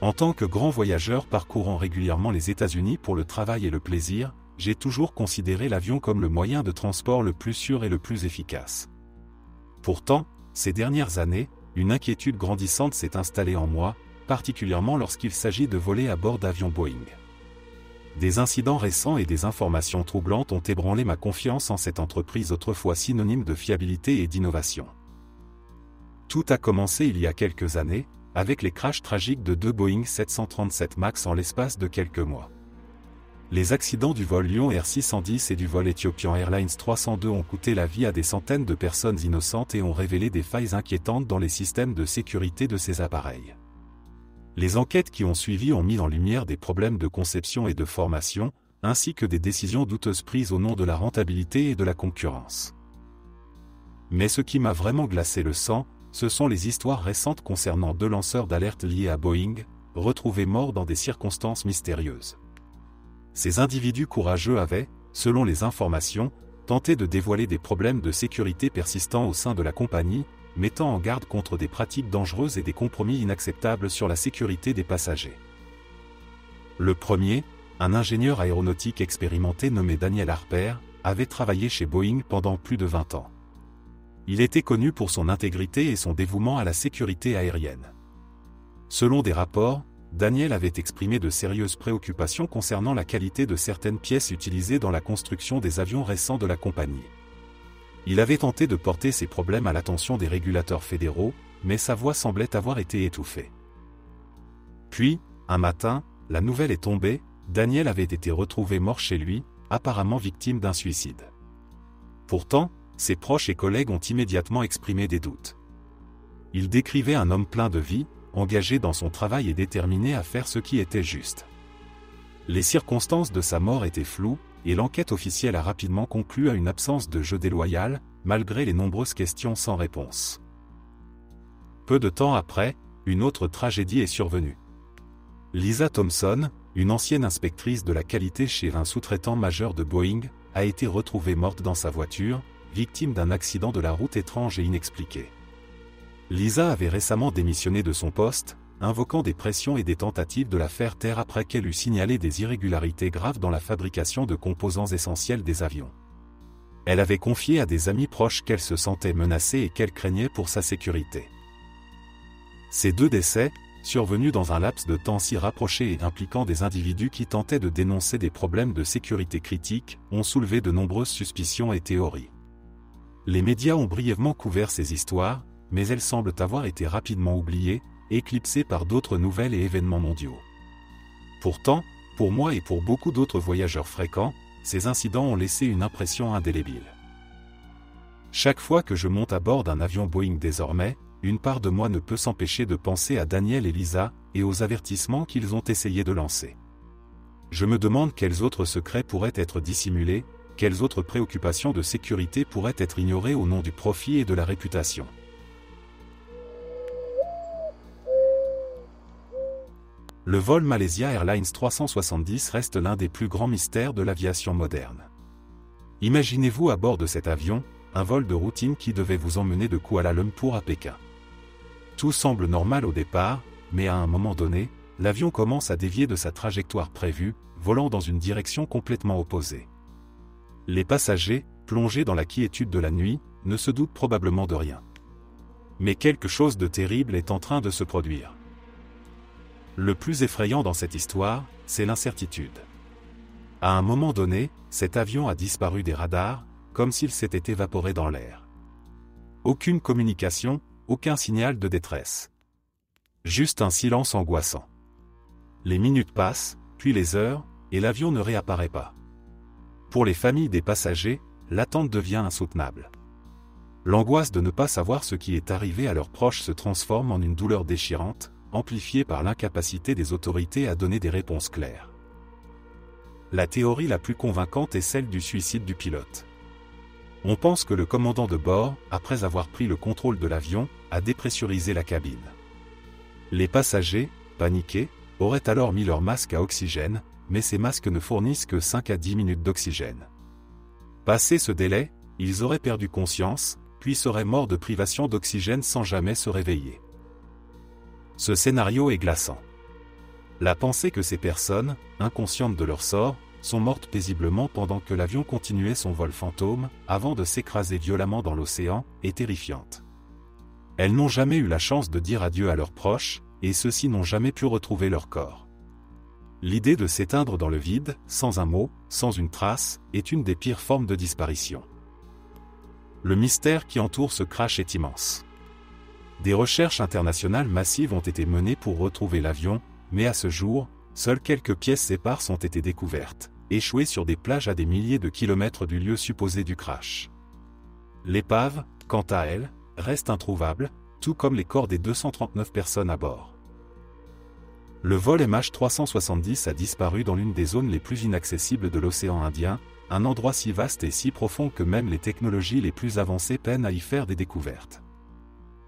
En tant que grand voyageur parcourant régulièrement les États-Unis pour le travail et le plaisir, j'ai toujours considéré l'avion comme le moyen de transport le plus sûr et le plus efficace. Pourtant, ces dernières années, une inquiétude grandissante s'est installée en moi, particulièrement lorsqu'il s'agit de voler à bord d'avions Boeing. Des incidents récents et des informations troublantes ont ébranlé ma confiance en cette entreprise autrefois synonyme de fiabilité et d'innovation. Tout a commencé il y a quelques années, avec les crashs tragiques de 2 Boeing 737 MAX en l'espace de quelques mois. Les accidents du vol Lyon Air 610 et du vol Ethiopian Airlines 302 ont coûté la vie à des centaines de personnes innocentes et ont révélé des failles inquiétantes dans les systèmes de sécurité de ces appareils. Les enquêtes qui ont suivi ont mis en lumière des problèmes de conception et de formation, ainsi que des décisions douteuses prises au nom de la rentabilité et de la concurrence. Mais ce qui m'a vraiment glacé le sang, ce sont les histoires récentes concernant 2 lanceurs d'alerte liés à Boeing, retrouvés morts dans des circonstances mystérieuses. Ces individus courageux avaient, selon les informations, tenté de dévoiler des problèmes de sécurité persistants au sein de la compagnie, mettant en garde contre des pratiques dangereuses et des compromis inacceptables sur la sécurité des passagers. Le premier, un ingénieur aéronautique expérimenté nommé Daniel Harper, avait travaillé chez Boeing pendant plus de 20 ans. Il était connu pour son intégrité et son dévouement à la sécurité aérienne. Selon des rapports, Daniel avait exprimé de sérieuses préoccupations concernant la qualité de certaines pièces utilisées dans la construction des avions récents de la compagnie. Il avait tenté de porter ces problèmes à l'attention des régulateurs fédéraux, mais sa voix semblait avoir été étouffée. Puis, un matin, la nouvelle est tombée, Daniel avait été retrouvé mort chez lui, apparemment victime d'un suicide. Pourtant, ses proches et collègues ont immédiatement exprimé des doutes. Ils décrivaient un homme plein de vie, engagé dans son travail et déterminé à faire ce qui était juste. Les circonstances de sa mort étaient floues, et l'enquête officielle a rapidement conclu à une absence de jeu déloyal, malgré les nombreuses questions sans réponse. Peu de temps après, une autre tragédie est survenue. Lisa Thompson, une ancienne inspectrice de la qualité chez un sous-traitant majeur de Boeing, a été retrouvée morte dans sa voiture, victime d'un accident de la route étrange et inexpliqué. Lisa avait récemment démissionné de son poste, invoquant des pressions et des tentatives de la faire taire après qu'elle eut signalé des irrégularités graves dans la fabrication de composants essentiels des avions. Elle avait confié à des amis proches qu'elle se sentait menacée et qu'elle craignait pour sa sécurité. Ces deux décès, survenus dans un laps de temps si rapproché et impliquant des individus qui tentaient de dénoncer des problèmes de sécurité critiques, ont soulevé de nombreuses suspicions et théories. Les médias ont brièvement couvert ces histoires, mais elles semblent avoir été rapidement oubliées, éclipsées par d'autres nouvelles et événements mondiaux. Pourtant, pour moi et pour beaucoup d'autres voyageurs fréquents, ces incidents ont laissé une impression indélébile. Chaque fois que je monte à bord d'un avion Boeing désormais, une part de moi ne peut s'empêcher de penser à Daniel et Lisa, et aux avertissements qu'ils ont essayé de lancer. Je me demande quels autres secrets pourraient être dissimulés, quelles autres préoccupations de sécurité pourraient être ignorées au nom du profit et de la réputation. Le vol Malaysia Airlines 370 reste l'un des plus grands mystères de l'aviation moderne. Imaginez-vous à bord de cet avion, un vol de routine qui devait vous emmener de Kuala Lumpur à Pékin. Tout semble normal au départ, mais à un moment donné, l'avion commence à dévier de sa trajectoire prévue, volant dans une direction complètement opposée. Les passagers, plongés dans la quiétude de la nuit, ne se doutent probablement de rien. Mais quelque chose de terrible est en train de se produire. Le plus effrayant dans cette histoire, c'est l'incertitude. À un moment donné, cet avion a disparu des radars, comme s'il s'était évaporé dans l'air. Aucune communication, aucun signal de détresse. Juste un silence angoissant. Les minutes passent, puis les heures, et l'avion ne réapparaît pas. Pour les familles des passagers, l'attente devient insoutenable. L'angoisse de ne pas savoir ce qui est arrivé à leurs proches se transforme en une douleur déchirante, amplifiée par l'incapacité des autorités à donner des réponses claires. La théorie la plus convaincante est celle du suicide du pilote. On pense que le commandant de bord, après avoir pris le contrôle de l'avion, a dépressurisé la cabine. Les passagers, paniqués, auraient alors mis leur masque à oxygène, mais ces masques ne fournissent que 5 à 10 minutes d'oxygène. Passé ce délai, ils auraient perdu conscience, puis seraient morts de privation d'oxygène sans jamais se réveiller. Ce scénario est glaçant. La pensée que ces personnes, inconscientes de leur sort, sont mortes paisiblement pendant que l'avion continuait son vol fantôme, avant de s'écraser violemment dans l'océan, est terrifiante. Elles n'ont jamais eu la chance de dire adieu à leurs proches, et ceux-ci n'ont jamais pu retrouver leur corps. L'idée de s'éteindre dans le vide, sans un mot, sans une trace, est une des pires formes de disparition. Le mystère qui entoure ce crash est immense. Des recherches internationales massives ont été menées pour retrouver l'avion, mais à ce jour, seules quelques pièces éparses ont été découvertes, échouées sur des plages à des milliers de kilomètres du lieu supposé du crash. L'épave, quant à elle, reste introuvable, tout comme les corps des 239 personnes à bord. Le vol MH370 a disparu dans l'une des zones les plus inaccessibles de l'océan Indien, un endroit si vaste et si profond que même les technologies les plus avancées peinent à y faire des découvertes.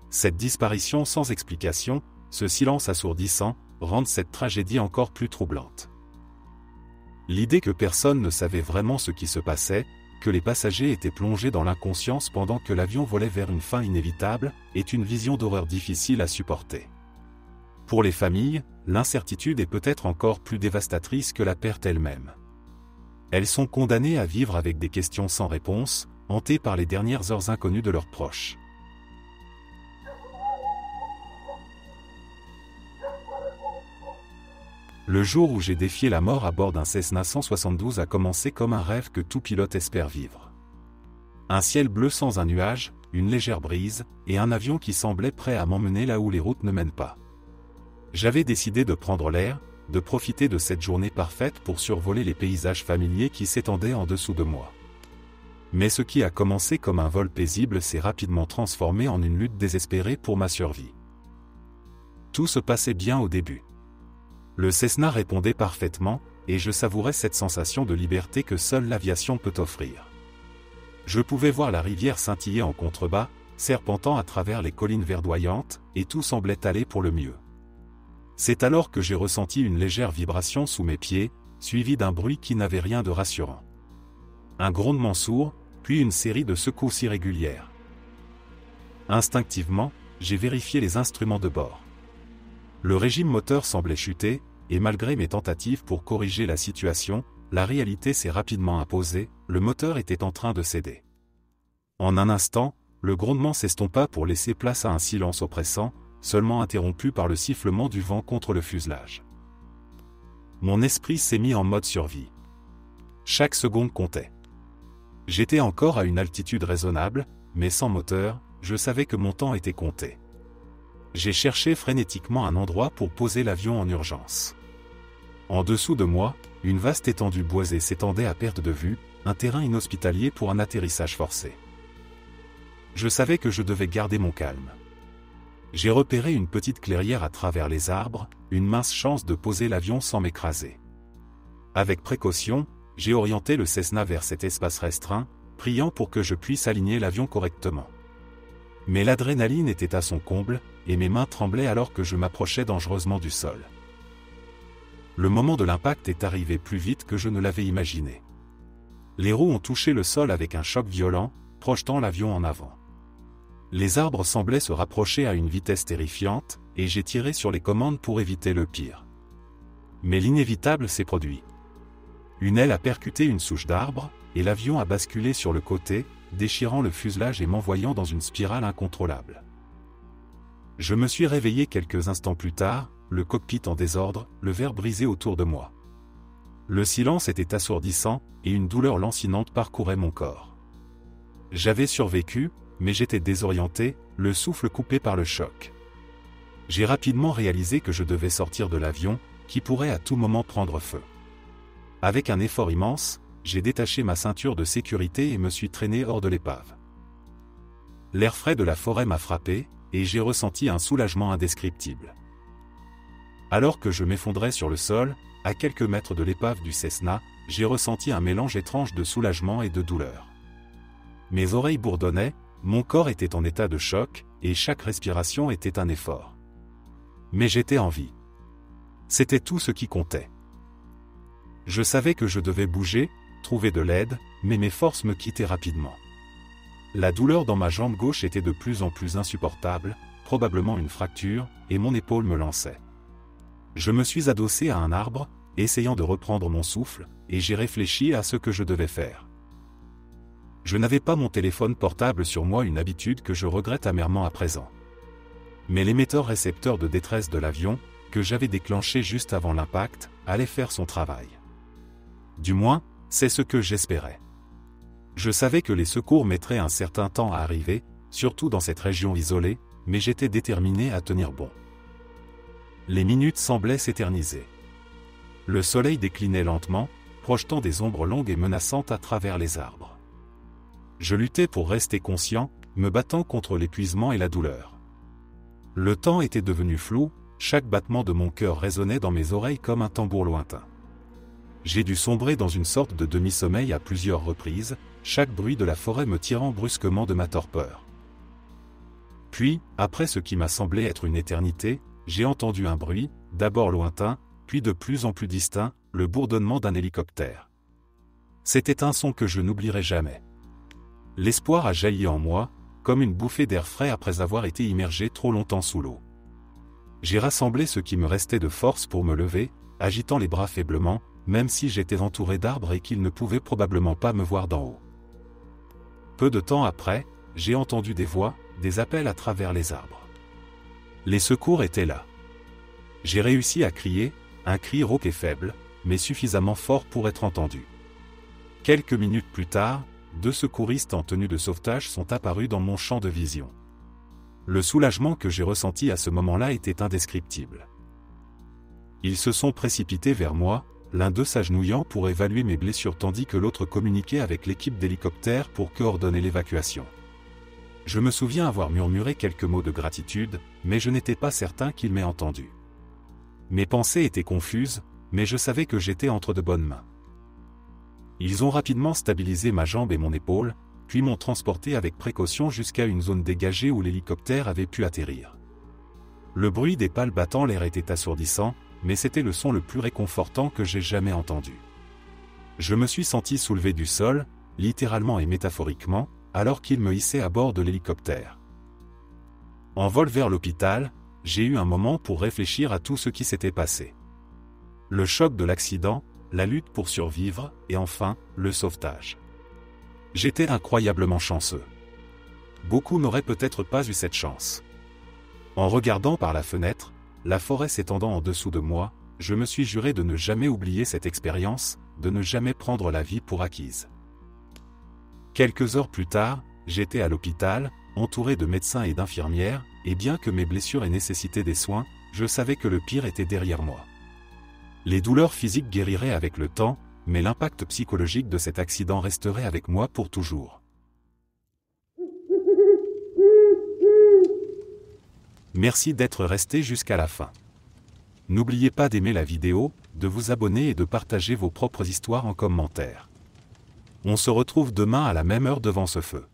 Cette disparition sans explication, ce silence assourdissant, rendent cette tragédie encore plus troublante. L'idée que personne ne savait vraiment ce qui se passait, que les passagers étaient plongés dans l'inconscience pendant que l'avion volait vers une fin inévitable, est une vision d'horreur difficile à supporter. Pour les familles, l'incertitude est peut-être encore plus dévastatrice que la perte elle-même. Elles sont condamnées à vivre avec des questions sans réponse, hantés par les dernières heures inconnues de leurs proches. Le jour où j'ai défié la mort à bord d'un Cessna 172 a commencé comme un rêve que tout pilote espère vivre. Un ciel bleu sans un nuage, une légère brise, et un avion qui semblait prêt à m'emmener là où les routes ne mènent pas. J'avais décidé de prendre l'air, de profiter de cette journée parfaite pour survoler les paysages familiers qui s'étendaient en dessous de moi. Mais ce qui a commencé comme un vol paisible s'est rapidement transformé en une lutte désespérée pour ma survie. Tout se passait bien au début. Le Cessna répondait parfaitement, et je savourais cette sensation de liberté que seule l'aviation peut offrir. Je pouvais voir la rivière scintiller en contrebas, serpentant à travers les collines verdoyantes, et tout semblait aller pour le mieux. C'est alors que j'ai ressenti une légère vibration sous mes pieds, suivie d'un bruit qui n'avait rien de rassurant. Un grondement sourd, puis une série de secousses irrégulières. Instinctivement, j'ai vérifié les instruments de bord. Le régime moteur semblait chuter, et malgré mes tentatives pour corriger la situation, la réalité s'est rapidement imposée, le moteur était en train de céder. En un instant, le grondement s'estompa pour laisser place à un silence oppressant, seulement interrompu par le sifflement du vent contre le fuselage. Mon esprit s'est mis en mode survie. Chaque seconde comptait. J'étais encore à une altitude raisonnable, mais sans moteur, je savais que mon temps était compté. J'ai cherché frénétiquement un endroit pour poser l'avion en urgence. En dessous de moi, une vaste étendue boisée s'étendait à perte de vue, un terrain inhospitalier pour un atterrissage forcé. Je savais que je devais garder mon calme. J'ai repéré une petite clairière à travers les arbres, une mince chance de poser l'avion sans m'écraser. Avec précaution, j'ai orienté le Cessna vers cet espace restreint, priant pour que je puisse aligner l'avion correctement. Mais l'adrénaline était à son comble, et mes mains tremblaient alors que je m'approchais dangereusement du sol. Le moment de l'impact est arrivé plus vite que je ne l'avais imaginé. Les roues ont touché le sol avec un choc violent, projetant l'avion en avant. Les arbres semblaient se rapprocher à une vitesse terrifiante, et j'ai tiré sur les commandes pour éviter le pire. Mais l'inévitable s'est produit. Une aile a percuté une souche d'arbre, et l'avion a basculé sur le côté, déchirant le fuselage et m'envoyant dans une spirale incontrôlable. Je me suis réveillé quelques instants plus tard, le cockpit en désordre, le verre brisé autour de moi. Le silence était assourdissant, et une douleur lancinante parcourait mon corps. J'avais survécu, mais j'étais désorienté, le souffle coupé par le choc. J'ai rapidement réalisé que je devais sortir de l'avion, qui pourrait à tout moment prendre feu. Avec un effort immense, j'ai détaché ma ceinture de sécurité et me suis traîné hors de l'épave. L'air frais de la forêt m'a frappé, et j'ai ressenti un soulagement indescriptible. Alors que je m'effondrais sur le sol, à quelques mètres de l'épave du Cessna, j'ai ressenti un mélange étrange de soulagement et de douleur. Mes oreilles bourdonnaient, mon corps était en état de choc, et chaque respiration était un effort. Mais j'étais en vie. C'était tout ce qui comptait. Je savais que je devais bouger, trouver de l'aide, mais mes forces me quittaient rapidement. La douleur dans ma jambe gauche était de plus en plus insupportable, probablement une fracture, et mon épaule me lançait. Je me suis adossé à un arbre, essayant de reprendre mon souffle, et j'ai réfléchi à ce que je devais faire. Je n'avais pas mon téléphone portable sur moi, une habitude que je regrette amèrement à présent. Mais l'émetteur-récepteur de détresse de l'avion, que j'avais déclenché juste avant l'impact, allait faire son travail. Du moins, c'est ce que j'espérais. Je savais que les secours mettraient un certain temps à arriver, surtout dans cette région isolée, mais j'étais déterminé à tenir bon. Les minutes semblaient s'éterniser. Le soleil déclinait lentement, projetant des ombres longues et menaçantes à travers les arbres. Je luttais pour rester conscient, me battant contre l'épuisement et la douleur. Le temps était devenu flou, chaque battement de mon cœur résonnait dans mes oreilles comme un tambour lointain. J'ai dû sombrer dans une sorte de demi-sommeil à plusieurs reprises, chaque bruit de la forêt me tirant brusquement de ma torpeur. Puis, après ce qui m'a semblé être une éternité, j'ai entendu un bruit, d'abord lointain, puis de plus en plus distinct, le bourdonnement d'un hélicoptère. C'était un son que je n'oublierai jamais. L'espoir a jailli en moi, comme une bouffée d'air frais après avoir été immergé trop longtemps sous l'eau. J'ai rassemblé ce qui me restait de force pour me lever, agitant les bras faiblement, même si j'étais entouré d'arbres et qu'ils ne pouvaient probablement pas me voir d'en haut. Peu de temps après, j'ai entendu des voix, des appels à travers les arbres. Les secours étaient là. J'ai réussi à crier, un cri rauque et faible, mais suffisamment fort pour être entendu. Quelques minutes plus tard, 2 secouristes en tenue de sauvetage sont apparus dans mon champ de vision. Le soulagement que j'ai ressenti à ce moment-là était indescriptible. Ils se sont précipités vers moi, l'un d'eux s'agenouillant pour évaluer mes blessures tandis que l'autre communiquait avec l'équipe d'hélicoptères pour coordonner l'évacuation. Je me souviens avoir murmuré quelques mots de gratitude, mais je n'étais pas certain qu'ils m'aient entendu. Mes pensées étaient confuses, mais je savais que j'étais entre de bonnes mains. Ils ont rapidement stabilisé ma jambe et mon épaule, puis m'ont transporté avec précaution jusqu'à une zone dégagée où l'hélicoptère avait pu atterrir. Le bruit des pales battant l'air était assourdissant, mais c'était le son le plus réconfortant que j'ai jamais entendu. Je me suis senti soulevé du sol, littéralement et métaphoriquement, alors qu'ils me hissaient à bord de l'hélicoptère. En vol vers l'hôpital, j'ai eu un moment pour réfléchir à tout ce qui s'était passé. Le choc de l'accident, la lutte pour survivre, et enfin, le sauvetage. J'étais incroyablement chanceux. Beaucoup n'auraient peut-être pas eu cette chance. En regardant par la fenêtre, la forêt s'étendant en dessous de moi, je me suis juré de ne jamais oublier cette expérience, de ne jamais prendre la vie pour acquise. Quelques heures plus tard, j'étais à l'hôpital, entouré de médecins et d'infirmières, et bien que mes blessures aient nécessité des soins, je savais que le pire était derrière moi. Les douleurs physiques guériraient avec le temps, mais l'impact psychologique de cet accident resterait avec moi pour toujours. Merci d'être resté jusqu'à la fin. N'oubliez pas d'aimer la vidéo, de vous abonner et de partager vos propres histoires en commentaire. On se retrouve demain à la même heure devant ce feu.